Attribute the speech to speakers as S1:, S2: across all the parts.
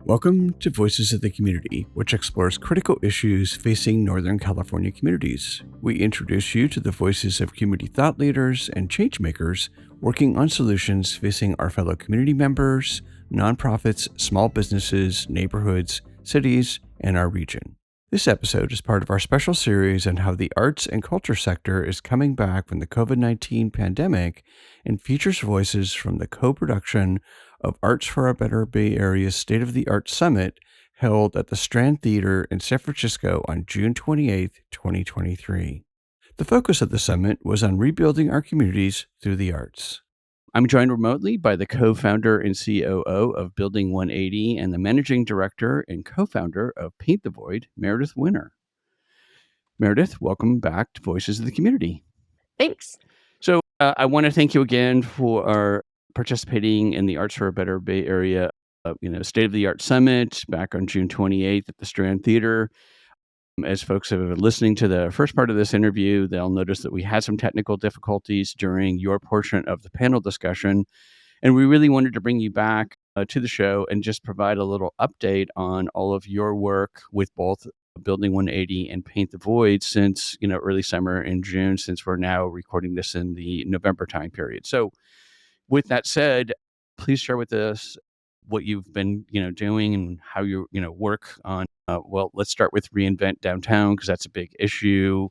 S1: Welcome to Voices of the Community, which explores critical issues facing Northern California communities. We introduce you to the voices of community thought leaders and changemakers working on solutions facing our fellow community members, nonprofits, small businesses, neighborhoods, cities, and our region. This episode is part of our special series on how the arts and culture sector is coming back from the COVID-19 pandemic and features voices from the co-production of Arts for a Better Bay Area State-of-the-Art Summit held at the Strand Theatre in San Francisco on June 28, 2023. The focus of the summit was on rebuilding our communities through the arts. I'm joined remotely by the co-founder and COO of Building 180 and the managing director and co-founder of Paint the Void, Meredith Winner. Meredith, welcome back to Voices of the Community.
S2: Thanks.
S1: So I want to thank you again for participating in the Arts for a Better Bay Area State-of-the-Art Summit back on June 28th at the Strand Theatre. As folks have been listening to the first part of this interview, they'll notice that we had some technical difficulties during your portion of the panel discussion. And we really wanted to bring you back to the show and just provide a little update on all of your work with both Building 180 and Paint the Void since, early summer in June, since we're now recording this in the November time period. So with that said, please share with us what you've been, doing and how you, work on. Let's start with Reinvent Downtown because that's a big issue.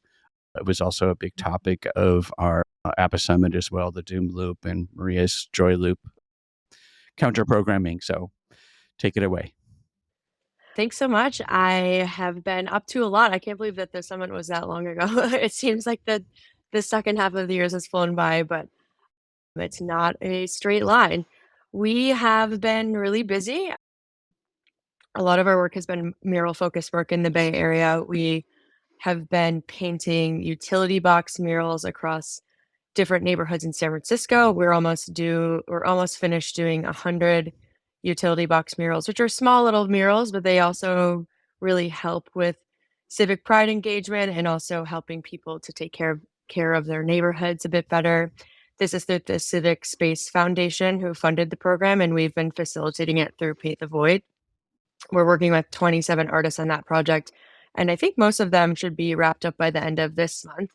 S1: It was also a big topic of our ABBA Summit as well, the Doom Loop and Maria's Joy Loop counter programming. So take it away.
S2: Thanks so much. I have been up to a lot. I can't believe that the summit was that long ago. It seems like the second half of the years has flown by, but it's not a straight line. We have been really busy. A lot of our work has been mural-focused work in the Bay Area. We have been painting utility box murals across different neighborhoods in San Francisco. We're almost finished doing 100 utility box murals, which are small little murals, but they also really help with civic pride engagement and also helping people to take care of their neighborhoods a bit better. This is through the Civic Space Foundation who funded the program, and we've been facilitating it through Paint the Void. We're working with 27 artists on that project, and I think most of them should be wrapped up by the end of this month.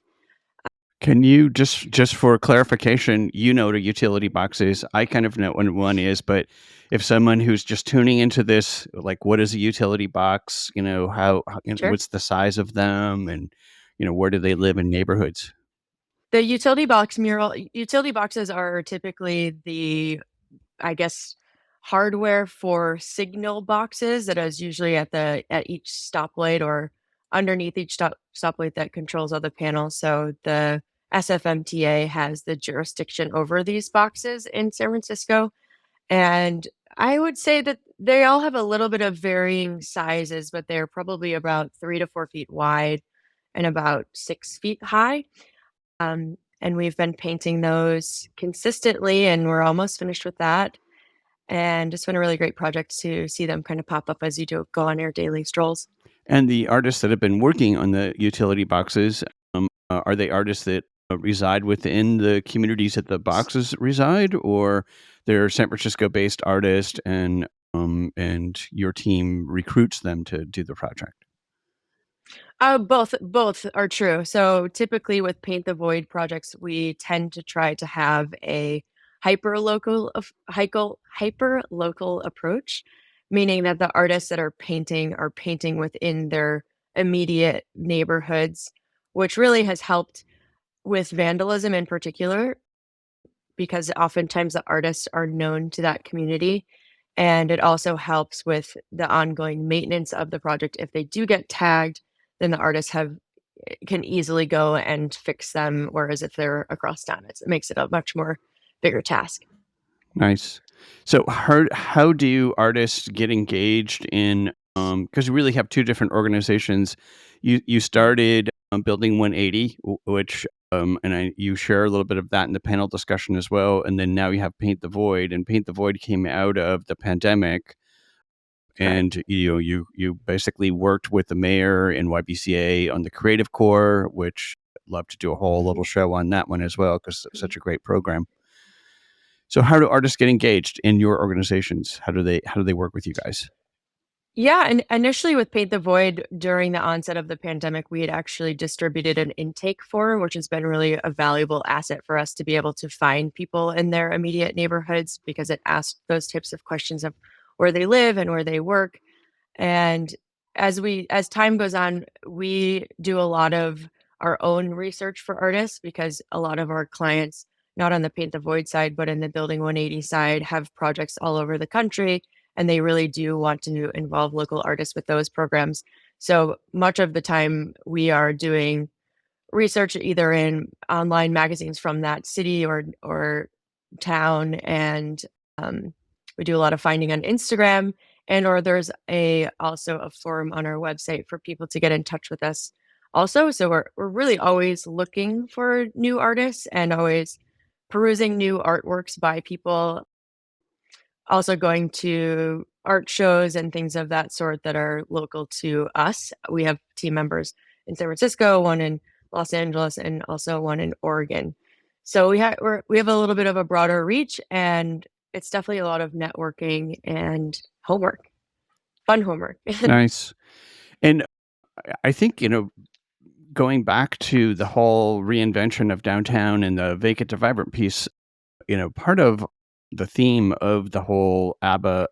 S1: Can you just for clarification, the utility boxes, I kind of know what one is, but if someone who's just tuning into this, like what is a utility box, how
S2: Sure.
S1: what's the size of them and, where do they live in neighborhoods?
S2: The utility boxes are typically the, I guess, hardware for signal boxes that is usually at each stoplight or underneath each stoplight that controls all the panels. So the SFMTA has the jurisdiction over these boxes in San Francisco. And I would say that they all have a little bit of varying sizes, but they're probably about 3 to 4 feet wide and about 6 feet high. And we've been painting those consistently, and we're almost finished with that. And it's been a really great project to see them kind of pop up as you go on your daily strolls.
S1: And the artists that have been working on the utility boxes, are they artists that reside within the communities that the boxes reside, or they're San Francisco-based artists and your team recruits them to do the project?
S2: Both are true. So typically with Paint the Void projects, we tend to try to have a hyper-local approach, meaning that the artists that are painting within their immediate neighborhoods, which really has helped with vandalism in particular, because oftentimes the artists are known to that community. And it also helps with the ongoing maintenance of the project. If they do get tagged, then the artists can easily go and fix them. Whereas if they're across town, it makes it a much more bigger task.
S1: Nice. So how do artists get engaged in, because you really have two different organizations. You started Building 180, which, you share a little bit of that in the panel discussion as well. And then now you have Paint the Void, and Paint the Void came out of the pandemic. And you basically worked with the mayor and YBCA on the Creative Core, which I'd love to do a whole little show on that one as well because it's such a great program. So how do artists get engaged in your organizations? How do they work with you guys?
S2: Yeah, and initially with Paint the Void, during the onset of the pandemic, we had actually distributed an intake form, which has been really a valuable asset for us to be able to find people in their immediate neighborhoods because it asked those types of questions of where they live and where they work. And as time goes on, we do a lot of our own research for artists because a lot of our clients, not on the Paint the Void side, but in the Building 180 side, have projects all over the country, and they really do want to involve local artists with those programs. So much of the time, we are doing research either in online magazines from that city or town, and we do a lot of finding on Instagram, and or there's a also a forum on our website for people to get in touch with us also. So we're really always looking for new artists and always perusing new artworks by people, also going to art shows and things of that sort that are local to us. We have team members in San Francisco, one in Los Angeles, and also one in Oregon. So we have a little bit of a broader reach, and it's definitely a lot of networking and homework, fun homework.
S1: Nice. And I think, going back to the whole reinvention of downtown and the vacant to vibrant piece, part of the theme of the whole ABBA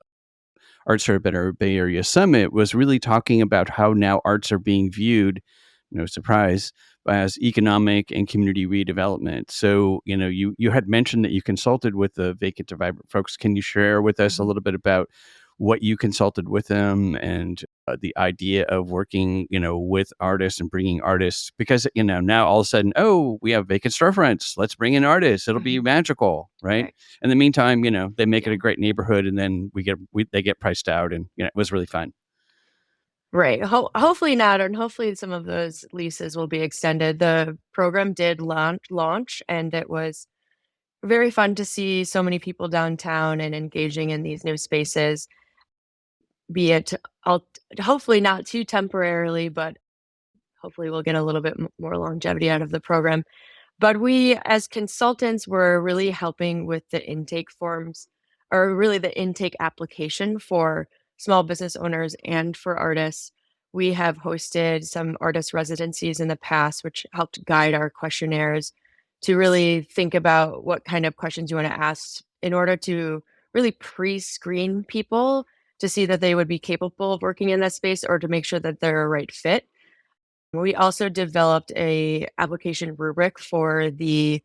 S1: Arts Better Bay Area Summit was really talking about how now arts are being viewed, no surprise, as economic and community redevelopment. So, you had mentioned that you consulted with the Vacant to Vibrant folks. Can you share with us a
S2: Mhm.
S1: little bit about what you consulted with them and the idea of working, with artists and bringing artists? Because, now all of a sudden, oh, we have vacant storefronts. Let's bring in artists. It'll be
S2: Mhm.
S1: magical, right?
S2: Right.
S1: In the meantime, they make it
S2: Yeah.
S1: a great neighborhood, and then they get priced out, and it was really fun.
S2: Right. Hopefully not, and hopefully some of those leases will be extended. The program did launch, and it was very fun to see so many people downtown and engaging in these new spaces, be it I'll hopefully not too temporarily, but hopefully we'll get a little bit more longevity out of the program. But we, as consultants, were really helping with the intake forms, or really the intake application for small business owners and for artists. We have hosted some artist residencies in the past, which helped guide our questionnaires to really think about what kind of questions you want to ask in order to really pre-screen people to see that they would be capable of working in that space or to make sure that they're a right fit. We also developed a application rubric for the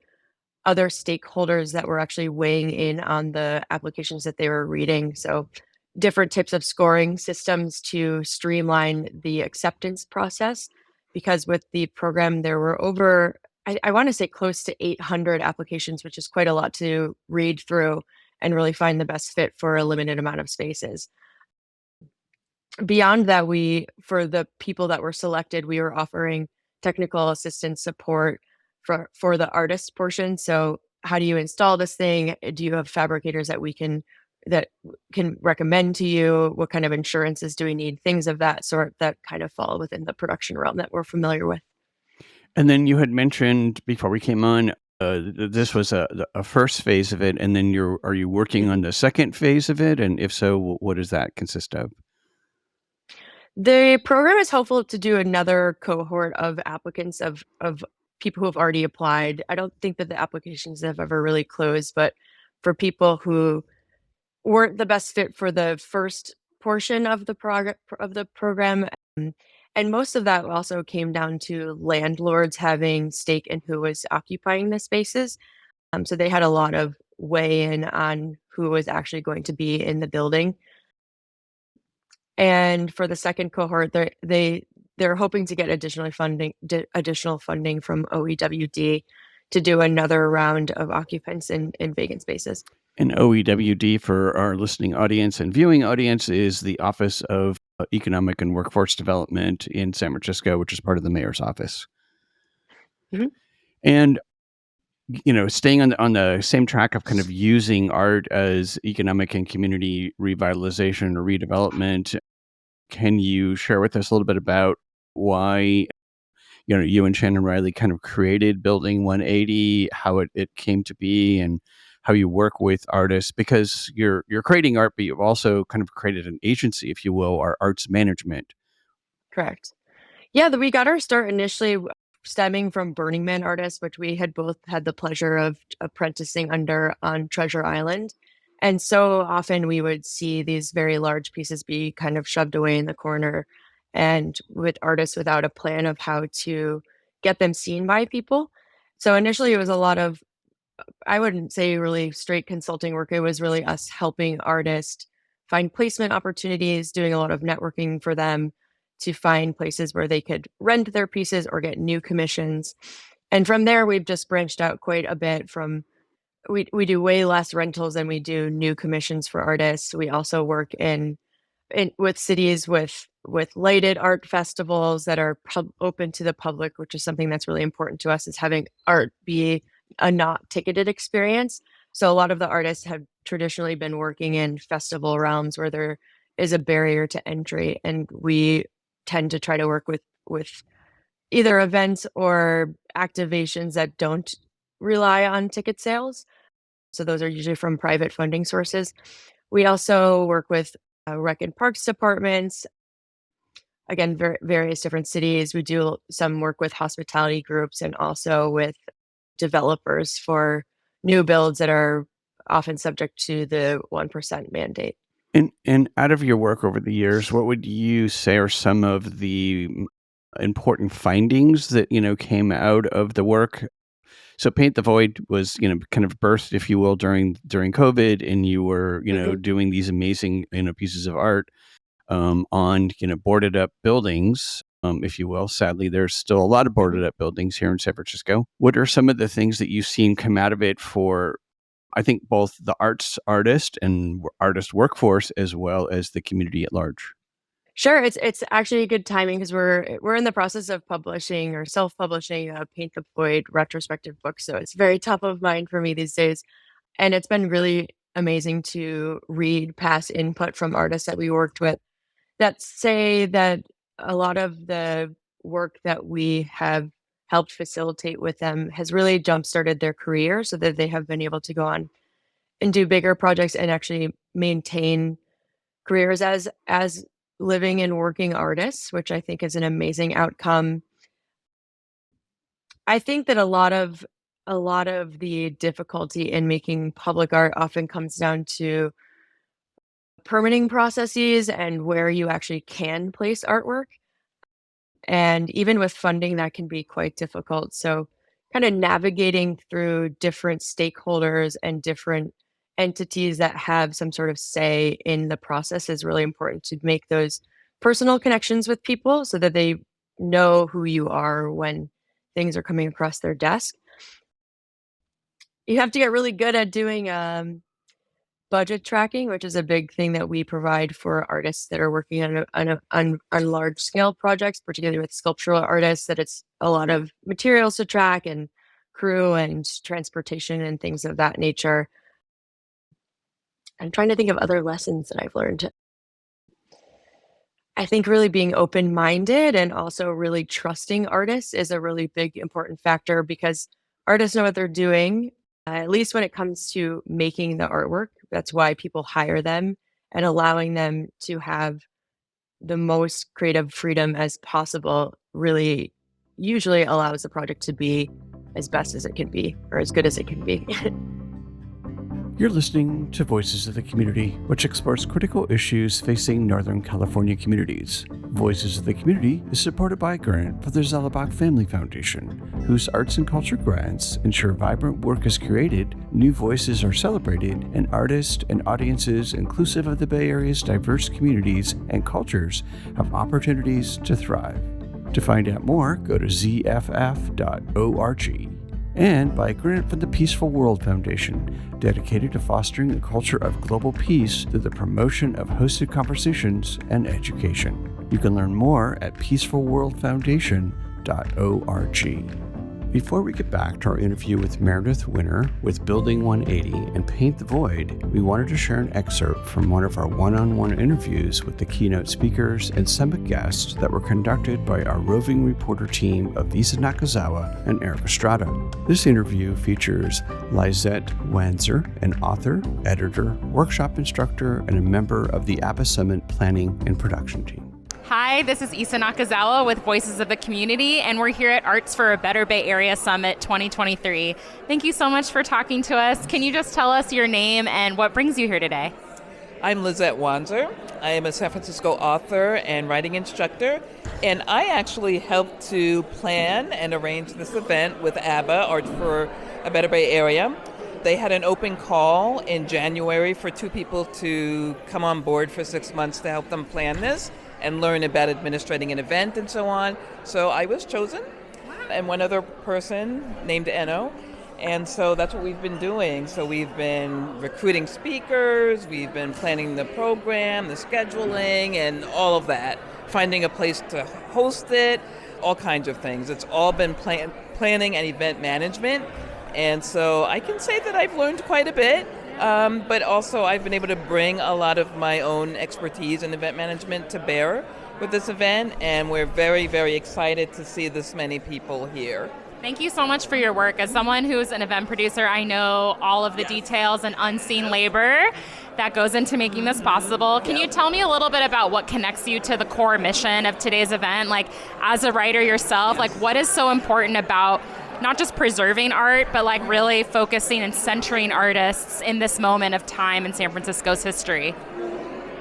S2: other stakeholders that were actually weighing in on the applications that they were reading. So different types of scoring systems to streamline the acceptance process. Because with the program, there were over, I want to say close to 800 applications, which is quite a lot to read through and really find the best fit for a limited amount of spaces. Beyond that, we for the people that were selected, we were offering technical assistance support for the artist portion. So, how do you install this thing? Do you have fabricators that can recommend to you? What kind of insurances do we need? Things of that sort that kind of fall within the production realm that we're familiar with.
S1: And then you had mentioned before we came on, this was a first phase of it, and then are you working on
S2: Mhm.
S1: the second phase of it? And if so, what does that consist of?
S2: The program is hopeful to do another cohort of applicants of people who have already applied. I don't think that the applications have ever really closed, but for people who weren't the best fit for the first portion of the program, and most of that also came down to landlords having stake in who was occupying the spaces. So they had a lot of weigh in on who was actually going to be in the building. And for the second cohort, they're hoping to get additional funding from OEWD to do another round of occupants in vacant spaces.
S1: And OEWD, for our listening audience and viewing audience, is the Office of Economic and Workforce Development in San Francisco, which is part of the mayor's office.
S2: Mhm.
S1: And staying on the same track of kind of using art as economic and community revitalization or redevelopment, can you share with us a little bit about why you and Shannon Riley kind of created Building 180, how it came to be, and how you work with artists, because you're creating art, but you've also kind of created an agency, if you will, or arts management.
S2: Correct. Yeah, we got our start initially stemming from Burning Man artists, which we had both had the pleasure of apprenticing under on Treasure Island. And so often we would see these very large pieces be kind of shoved away in the corner and with artists without a plan of how to get them seen by people. So initially it was a lot of, I wouldn't say really straight consulting work. It was really us helping artists find placement opportunities, doing a lot of networking for them to find places where they could rent their pieces or get new commissions. And from there, we've just branched out quite a bit from we do way less rentals than we do new commissions for artists. We also work in with cities with lighted art festivals that are open to the public, which is something that's really important to us, is having art be a not ticketed experience. So a lot of the artists have traditionally been working in festival realms where there is a barrier to entry, and we tend to try to work with either events or activations that don't rely on ticket sales. So those are usually from private funding sources. We also work with rec and parks departments, again, various different cities. We do some work with hospitality groups and also with developers for new builds that are often subject to the 1% mandate.
S1: And out of your work over the years, what would you say are some of the important findings that, came out of the work? So Paint the Void was, kind of birthed, if you will, during COVID, and you were,
S2: Mhm.
S1: doing these amazing, pieces of art on, boarded up buildings, if you will. Sadly, there's still a lot of
S2: Mhm.
S1: boarded up buildings here in San Francisco. What are some of the things that you've seen come out of it for, I think, both the artist and artist workforce, as well as the community at large?
S2: Sure, it's actually good timing because we're in the process of publishing or self-publishing a Paint the Void retrospective book, so it's very top of mind for me these days, and it's been really amazing to read past input from artists that we worked with that say that a lot of the work that we have helped facilitate with them has really jump-started their career so that they have been able to go on and do bigger projects and actually maintain careers as living and working artists, which I think is an amazing outcome. I think that a lot of the difficulty in making public art often comes down to permitting processes and where you actually can place artwork. And even with funding, that can be quite difficult. So, kind of navigating through different stakeholders and different entities that have some sort of say in the process is really important to make those personal connections with people so that they know who you are when things are coming across their desk. You have to get really good at doing budget tracking, which is a big thing that we provide for artists that are working on large scale projects, particularly with sculptural artists, that it's a lot of materials to track and crew and transportation and things of that nature. I'm trying to think of other lessons that I've learned. I think really being open-minded and also really trusting artists is a really big important factor because artists know what they're doing, at least when it comes to making the artwork. That's why people hire them, and allowing them to have the most creative freedom as possible really usually allows the project to be as best as it can be or as good as it can be.
S1: You're listening to Voices of the Community, which explores critical issues facing Northern California communities. Voices of the Community is supported by a grant from the Zellerbach Family Foundation, whose arts and culture grants ensure vibrant work is created, new voices are celebrated, and artists and audiences inclusive of the Bay Area's diverse communities and cultures have opportunities to thrive. To find out more, go to zff.org. And by a grant from the Peaceful World Foundation, dedicated to fostering a culture of global peace through the promotion of hosted conversations and education. You can learn more at peacefulworldfoundation.org. Before we get back to our interview with Meredith Winner with Building 180 and Paint the Void, we wanted to share an excerpt from one of our one-on-one interviews with the keynote speakers and summit guests that were conducted by our roving reporter team of Isa Nakazawa and Eric Estrada. This interview features Lyzette Wanzer, an author, editor, workshop instructor, and a member of the ABBA Summit planning and production team.
S3: Hi, this is Isa Nakazawa with Voices of the Community, and we're here at Arts for a Better Bay Area Summit 2023. Thank you so much for talking to us. Can you just tell us your name and what brings you here today?
S4: I'm Lyzette Wanzer. I am a San Francisco author and writing instructor, and I actually helped to plan and arrange this event with ABBA, Arts for a Better Bay Area. They had an open call in January for 2 people to come on board for 6 months to help them plan this and learn about administrating an event and so on. So I was chosen, and one other person named Eno, and so that's what we've been doing. So we've been recruiting speakers, we've been planning the program, the scheduling, and all of that, finding a place to host it, all kinds of things. It's all been planning and event management, and so I can say that I've learned quite a bit. But also I've been able to bring a lot of my own expertise in event management to bear with this event, and we're very, very excited to see this many people here.
S3: Thank you so much for your work. As someone who's an event producer, I know all of the details and unseen labor that goes into making this possible. Can you tell me a little bit about what connects you to the core mission of today's event? Like, as a writer yourself, like, what is so important about not just preserving art, but like really focusing and centering artists in this moment of time in San Francisco's history?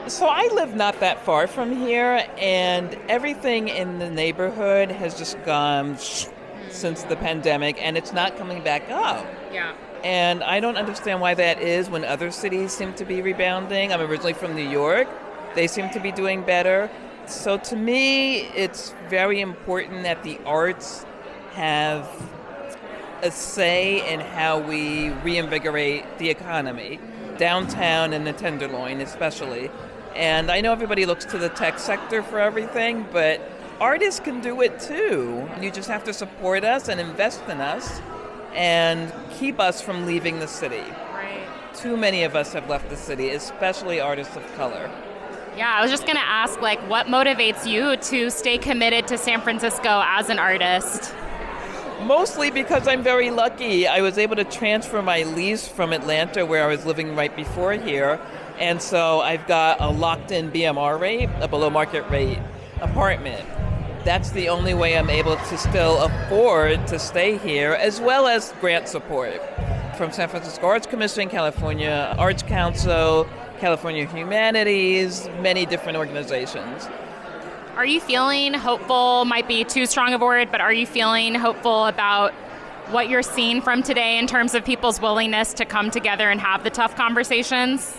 S4: So I live not that far from here, and everything in the neighborhood has just gone since the pandemic, and it's not coming back up.
S3: Yeah.
S4: And I don't understand why that is when other cities seem to be rebounding. I'm originally from New York. They seem to be doing better. So to me, it's very important that the arts have a say in how we reinvigorate the economy, downtown and the Tenderloin especially. And I know everybody looks to the tech sector for everything, but artists can do it too. You just have to support us and invest in us and keep us from leaving the city.
S3: Right.
S4: Too many of us have left the city, especially artists of color.
S3: Yeah, I was just going to ask, like, what motivates you to stay committed to San Francisco as an artist?
S4: Mostly because I'm very lucky. I was able to transfer my lease from Atlanta, where I was living right before here, and so I've got a locked-in BMR rate, a below-market rate apartment. That's the only way I'm able to still afford to stay here, as well as grant support from San Francisco Arts Commission, California Arts Council, California Humanities, many different organizations.
S3: Are you feeling hopeful, might be too strong of a word, but are you feeling hopeful about what you're seeing from today in terms of people's willingness to come together and have the tough conversations?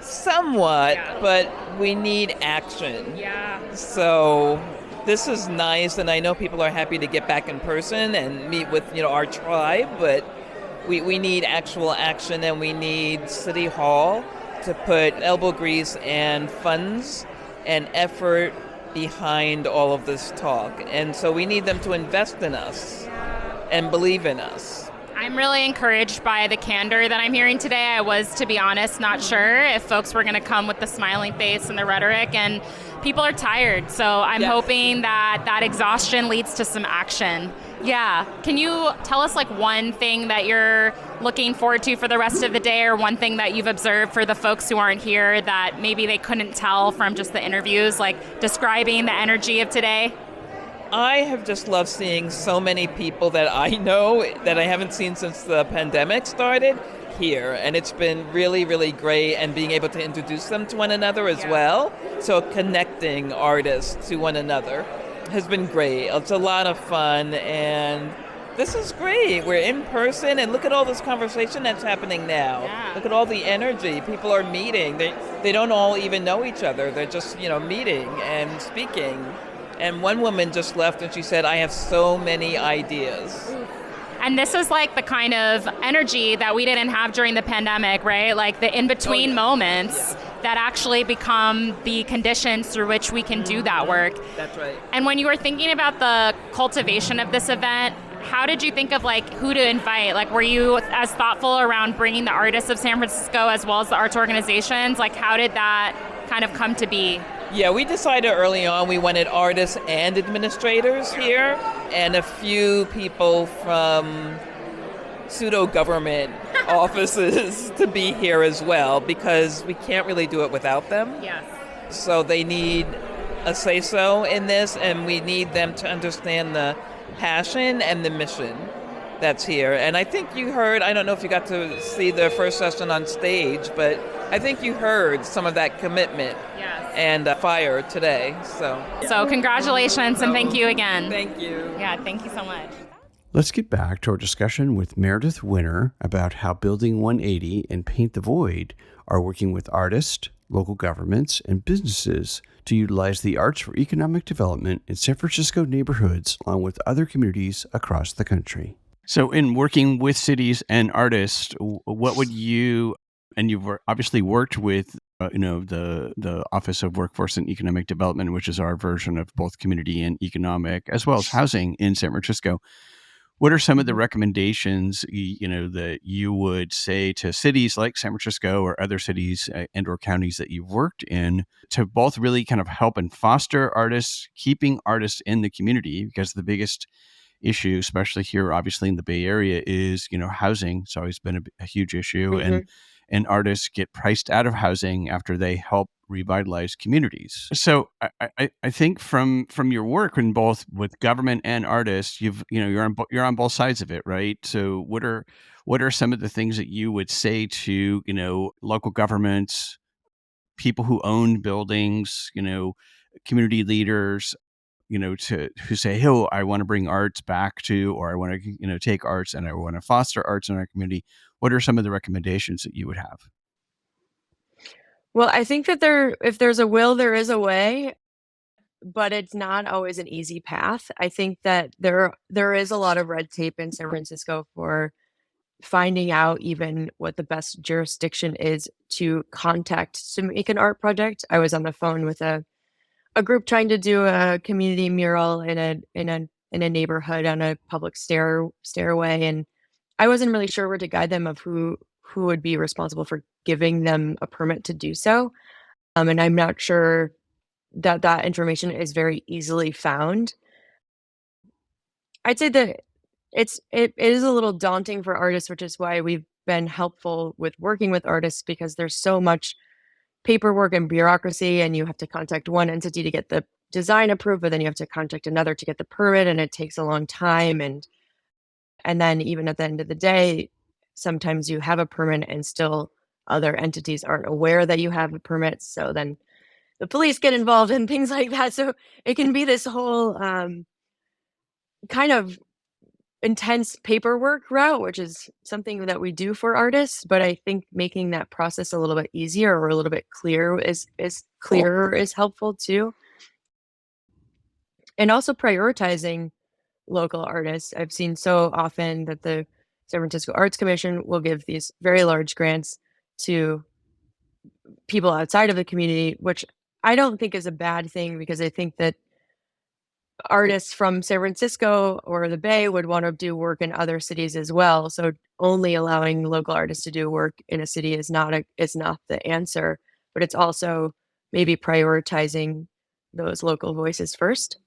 S4: Somewhat, but we need action.
S3: Yeah.
S4: So this is nice, and I know people are happy to get back in person and meet with, our tribe, but we need actual action, and we need City Hall to put elbow grease and funds and effort behind all of this talk. And so we need them to invest in us and believe in us.
S3: I'm really encouraged by the candor that I'm hearing today. I was, to be honest, not sure if folks were going to come with the smiling face and the rhetoric, and people are tired. So I'm hoping that exhaustion leads to some action. Yeah. Can you tell us like one thing that you're looking forward to for the rest of the day, or one thing that you've observed for the folks who aren't here that maybe they couldn't tell from just the interviews, like describing the energy of today?
S4: I have just loved seeing so many people that I know that I haven't seen since the pandemic started here, and it's been really, really great, and being able to introduce them to one another as well. So connecting artists to one another has been great. It's a lot of fun, and this is great. We're in person, and look at all this conversation that's happening now.
S3: Yeah.
S4: Look at all the energy. People are meeting. They don't all even know each other. They're just, meeting and speaking. And one woman just left and she said, I have so many ideas.
S3: And this is like the kind of energy that we didn't have during the pandemic, right? Like the in-between moments that actually become the conditions through which we can do that work.
S4: That's right.
S3: And when you were thinking about the cultivation of this event, how did you think of like who to invite? Like, were you as thoughtful around bringing the artists of San Francisco as well as the arts organizations? Like, how did that kind of come to be?
S4: Yeah, we decided early on we wanted artists and administrators here, and a few people from pseudo-government offices to be here as well, because we can't really do it without them.
S3: Yes.
S4: So they need a say-so in this, and we need them to understand the passion and the mission that's here. And I think you heard, I don't know if you got to see the first session on stage, but I think you heard some of that commitment and fire today.
S3: So congratulations and thank you again.
S4: Thank you.
S3: Yeah, thank you so much.
S1: Let's get back to our discussion with Meredith Winner about how Building 180 and Paint the Void are working with artists, local governments, and businesses to utilize the arts for economic development in San Francisco neighborhoods along with other communities across the country. So in working with cities and artists, what would you, and you've obviously worked with the Office of Workforce and Economic Development, which is our version of both community and economic, as well as housing in San Francisco. What are some of the recommendations, that you would say to cities like San Francisco or other cities and or counties that you've worked in to both really kind of help and foster artists, keeping artists in the community? Because the biggest issue, especially here, obviously in the Bay Area, is, housing. It's always been a huge issue. Mm-hmm. And artists get priced out of housing after they help revitalize communities. So I think from your work in both with government and artists, you're on both sides of it, right? So what are some of the things that you would say to local governments, people who own buildings, community leaders, who say, "Oh, I want to bring arts back to, or I want to, take arts and I want to foster arts in our community." What are some of the recommendations that you would have?
S2: Well, I think that if there's a will, there is a way, but it's not always an easy path. I think that there is a lot of red tape in San Francisco for finding out even what the best jurisdiction is to contact to make an art project. I was on the phone with a group trying to do a community mural in a neighborhood on a public stairway, and I wasn't really sure where to guide them of who would be responsible for giving them a permit to do so. And I'm not sure that information is very easily found. I'd say that it is a little daunting for artists, which is why we've been helpful with working with artists, because there's so much paperwork and bureaucracy, and you have to contact one entity to get the design approved, but then you have to contact another to get the permit, and it takes a long time. And then even at the end of the day, sometimes you have a permit and still other entities aren't aware that you have a permit. So then the police get involved and things like that. So it can be this whole kind of intense paperwork route, which is something that we do for artists. But I think making that process a little bit easier or a little bit clearer is helpful too. And also prioritizing local artists. I've seen so often that the San Francisco Arts Commission will give these very large grants to people outside of the community, which I don't think is a bad thing, because I think that artists from San Francisco or the Bay would want to do work in other cities as well. So only allowing local artists to do work in a city is not the answer, but it's also maybe prioritizing those local voices first.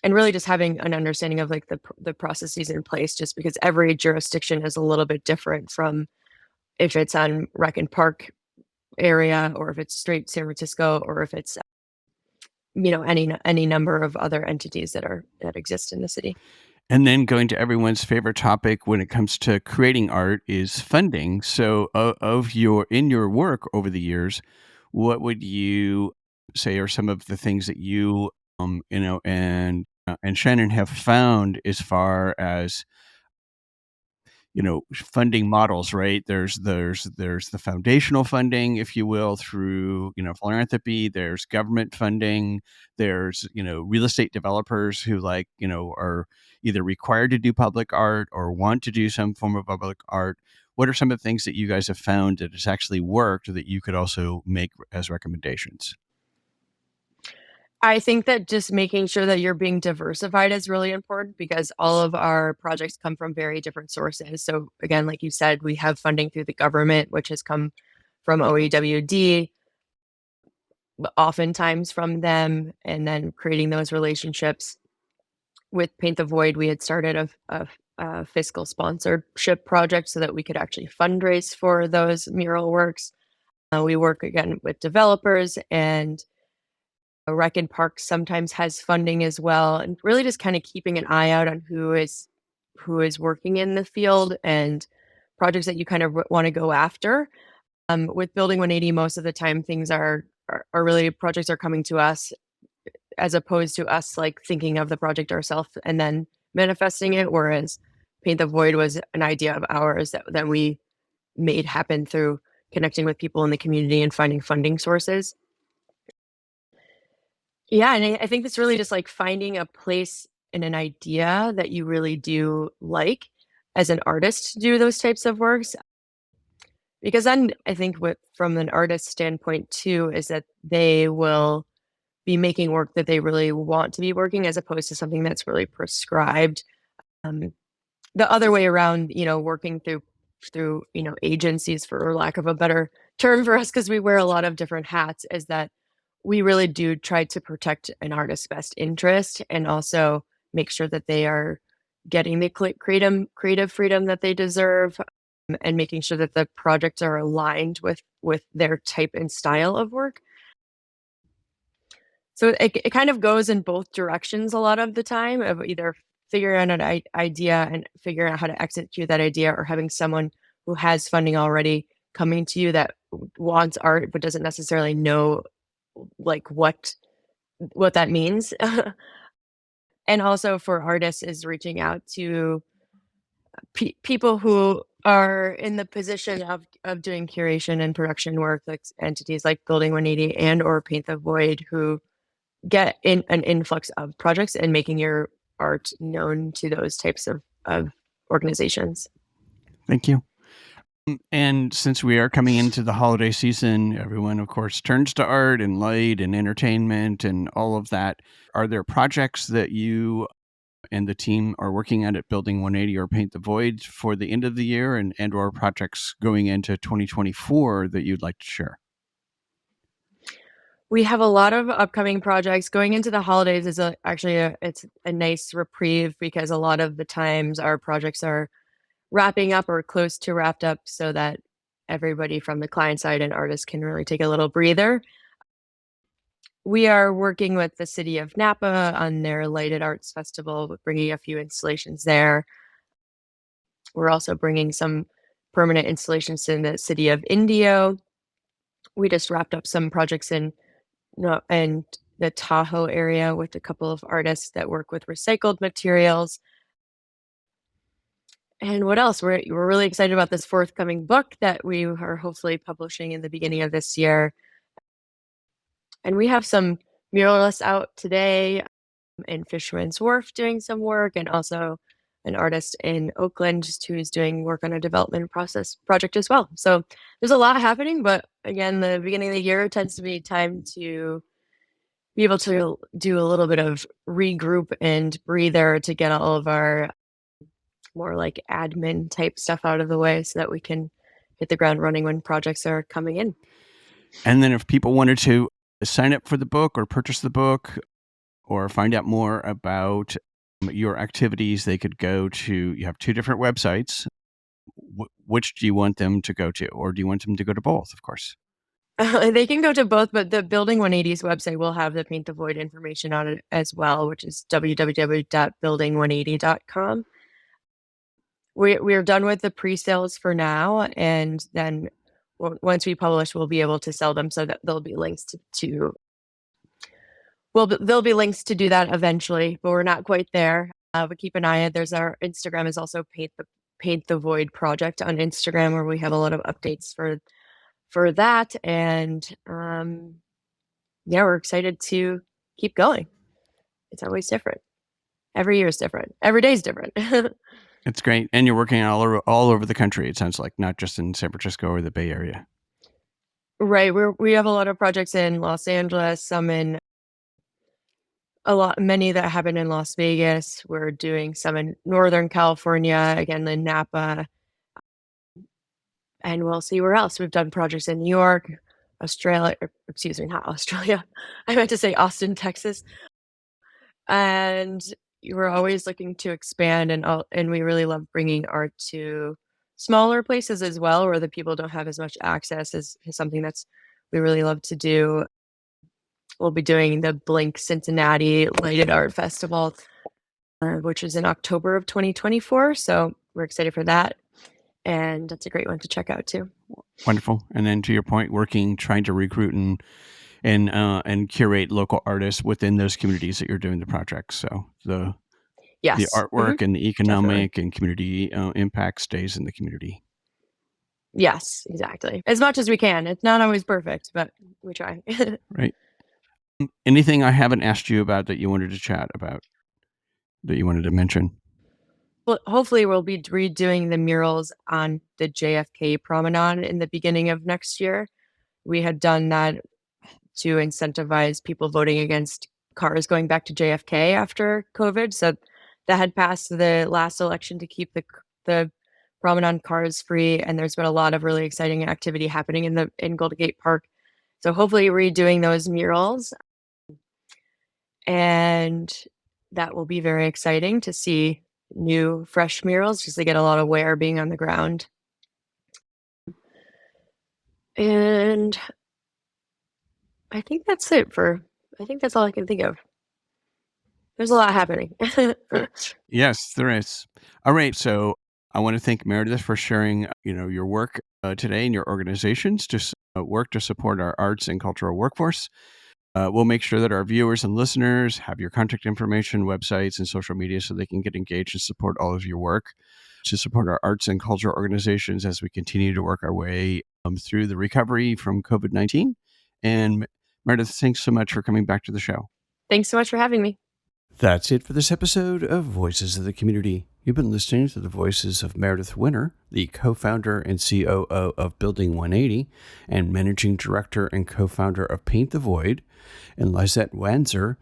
S2: And really just having an understanding of like the processes in place, just because every jurisdiction is a little bit different from if it's on Rec and Park area, or if it's straight San Francisco, or if it's any number of other entities that exist in the city.
S1: And then going to everyone's favorite topic when it comes to creating art is funding. So in your work over the years, what would you say are some of the things that you and Shannon have found as far as funding models, right? There's the foundational funding, if you will, through philanthropy. There's government funding. There's real estate developers who are either required to do public art or want to do some form of public art. What are some of the things that you guys have found that has actually worked that you could also make as recommendations?
S2: I think that just making sure that you're being diversified is really important because all of our projects come from very different sources. So again, like you said, we have funding through the government, which has come from OEWD, oftentimes from them, and then creating those relationships. With Paint the Void, we had started a fiscal sponsorship project so that we could actually fundraise for those mural works. We work again with developers, and Rec and Park sometimes has funding as well, and really just kind of keeping an eye out on who is working in the field and projects that you kind of want to go after. With Building 180, most of the time things are really projects are coming to us as opposed to us like thinking of the project ourselves and then manifesting it. Whereas Paint the Void was an idea of ours that we made happen through connecting with people in the community and finding funding sources. Yeah, and I think it's really just like finding a place and an idea that you really do like as an artist to do those types of works. Because then I think what from an artist standpoint too is that they will be making work that they really want to be working as opposed to something that's really prescribed. Um, the other way around, working through agencies, for lack of a better term for us, because we wear a lot of different hats, is that we really do try to protect an artist's best interest and also make sure that they are getting the creative freedom that they deserve, and making sure that the projects are aligned with their type and style of work. So it kind of goes in both directions a lot of the time, of either figuring out an idea and figuring out how to execute that idea, or having someone who has funding already coming to you that wants art but doesn't necessarily know like what that means. And also for artists is reaching out to people who are in the position of doing curation and production work, like entities like Building 180 and or Paint the Void, who get in an influx of projects and making your art known to those types of organizations.
S1: Thank you. And since we are coming into the holiday season, everyone, of course, turns to art and light and entertainment and all of that. Are there projects that you and the team are working at Building 180 or Paint the Void for the end of the year and or projects going into 2024 that you'd like to share?
S2: We have a lot of upcoming projects. Going into the holidays is it's a nice reprieve because a lot of the times our projects are wrapping up or close to wrapped up so that everybody from the client side and artists can really take a little breather. We are working with the city of Napa on their Lighted Arts Festival, bringing a few installations there. We're also bringing some permanent installations in the city of Indio. We just wrapped up some projects in the Tahoe area with a couple of artists that work with recycled materials. And what else? We're really excited about this forthcoming book that we are hopefully publishing in the beginning of this year. And we have some muralists out today in Fisherman's Wharf doing some work, and also an artist in Oakland who's doing work on a development project as well. So there's a lot happening, but again, the beginning of the year tends to be time to be able to do a little bit of regroup and breather to get all of our more like admin type stuff out of the way so that we can hit the ground running when projects are coming in.
S1: And then if people wanted to sign up for the book or purchase the book or find out more about your activities, they could go to, you have two different websites. Which do you want them to go to? Or do you want them to go to both, of course?
S2: They can go to both, but the Building 180's website will have the Paint the Void information on it as well, which is www.building180.com. We're done with the pre-sales for now, and then once we publish, we'll be able to sell them so that there'll be links there'll be links to do that eventually, but we're not quite there. But keep an eye out. There's our Instagram is also Paint the Void project on Instagram, where we have a lot of updates for that. And we're excited to keep going. It's always different. Every year is different. Every day is different.
S1: It's great. And you're working all over the country, it sounds like, not just in San Francisco or the Bay Area.
S2: Right. We have a lot of projects in Los Angeles, some in many that happen in Las Vegas. We're doing some in Northern California, again in Napa, and we'll see where else. We've done projects in New York, Australia, excuse me, not Australia. I meant to say Austin, Texas. And we're always looking to expand, and we really love bringing art to smaller places as well, where the people don't have as much access is something that's we really love to do. We'll be doing the Blink Cincinnati Lighted Art Festival, which is in October of 2024. So we're excited for that. And that's a great one to check out too.
S1: Wonderful. And then to your point, trying to recruit and curate local artists within those communities that you're doing the projects. So the artwork and the economic and community impact stays in the community.
S2: Yes, exactly. As much as we can. It's not always perfect, but we try.
S1: Right. Anything I haven't asked you about that you wanted to chat about, that you wanted to mention?
S2: Well, hopefully we'll be redoing the murals on the JFK promenade in the beginning of next year. We had done that to incentivize people voting against cars going back to JFK after COVID. So that had passed the last election to keep the promenade cars free. And there's been a lot of really exciting activity happening in Golden Gate Park. So hopefully redoing those murals. And that will be very exciting to see new, fresh murals because they get a lot of wear being on the ground. And I think that's it I think that's all I can think of. There's a lot happening.
S1: Yes, there is. All right. So I want to thank Meredith for sharing, your work today and your organizations to work to support our arts and cultural workforce. We'll make sure that our viewers and listeners have your contact information, websites, and social media so they can get engaged and support all of your work to support our arts and cultural organizations as we continue to work our way through the recovery from COVID-19. And Meredith, thanks so much for coming back to the show.
S2: Thanks so much for having me.
S1: That's it for this episode of Voices of the Community. You've been listening to the voices of Meredith Winner, the co-founder and COO of Building 180 and managing director and co-founder of Paint the Void, and Lyzette Wanzer,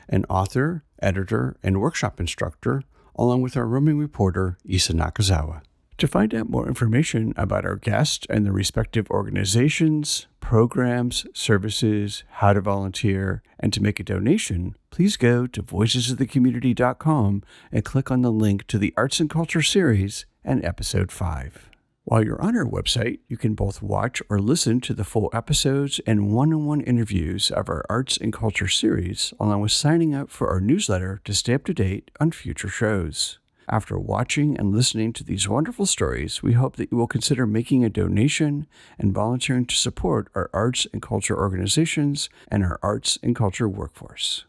S1: an author, editor, and workshop instructor, along with our roaming reporter, Isa Nakazawa. To find out more information about our guests and their respective organizations, programs, services, how to volunteer, and to make a donation, please go to voicesofthecommunity.com and click on the link to the Arts and Culture series and episode 5. While you're on our website, you can both watch or listen to the full episodes and one-on-one interviews of our Arts and Culture series, along with signing up for our newsletter to stay up to date on future shows. After watching and listening to these wonderful stories, we hope that you will consider making a donation and volunteering to support our arts and culture organizations and our arts and culture workforce.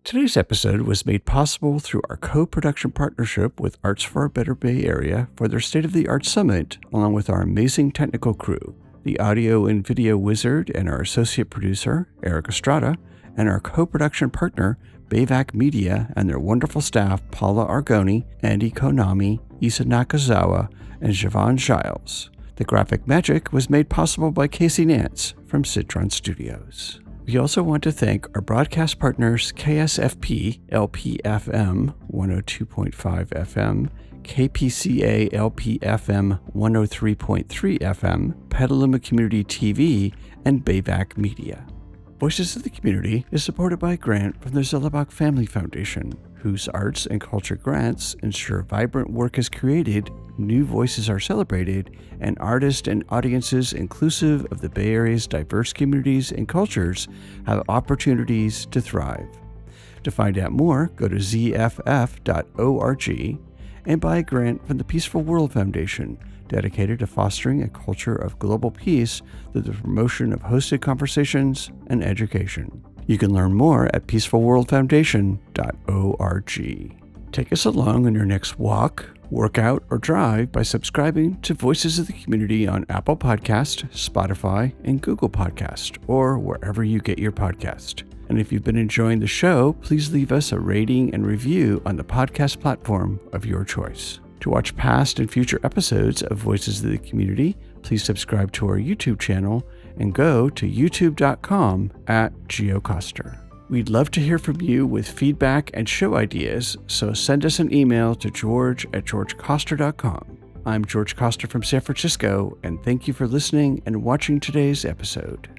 S1: Today's episode was made possible through our co-production partnership with Arts for a Better Bay Area for their State of the Art Summit, along with our amazing technical crew, the audio and video wizard and our associate producer, Eric Estrada, and our co-production partner, BAVC Media, and their wonderful staff, Paula Argoni, Andy Konami, Isa Nakazawa, and Siobhan Giles. The graphic magic was made possible by Casey Nance from Citron Studios. We also want to thank our broadcast partners KSFP LPFM 102.5 FM, KPCA LPFM 103.3 FM, Petaluma Community TV, and BAVC Media. Voices of the Community is supported by a grant from the Zellerbach Family Foundation, whose arts and culture grants ensure vibrant work is created, new voices are celebrated, and artists and audiences inclusive of the Bay Area's diverse communities and cultures have opportunities to thrive. To find out more, go to zff.org and buy a grant from the Peaceful World Foundation, dedicated to fostering a culture of global peace through the promotion of hosted conversations and education. You can learn more at peacefulworldfoundation.org. Take us along on your next walk, workout, or drive by subscribing to Voices of the Community on Apple Podcast, Spotify, and Google Podcast, or wherever you get your podcast. And if you've been enjoying the show, please leave us a rating and review on the podcast platform of your choice. To watch past and future episodes of Voices of the Community, please subscribe to our YouTube channel and go to youtube.com/GeoCoster. We'd love to hear from you with feedback and show ideas, so send us an email to george@georgecoster.com. I'm George Coster from San Francisco, and thank you for listening and watching today's episode.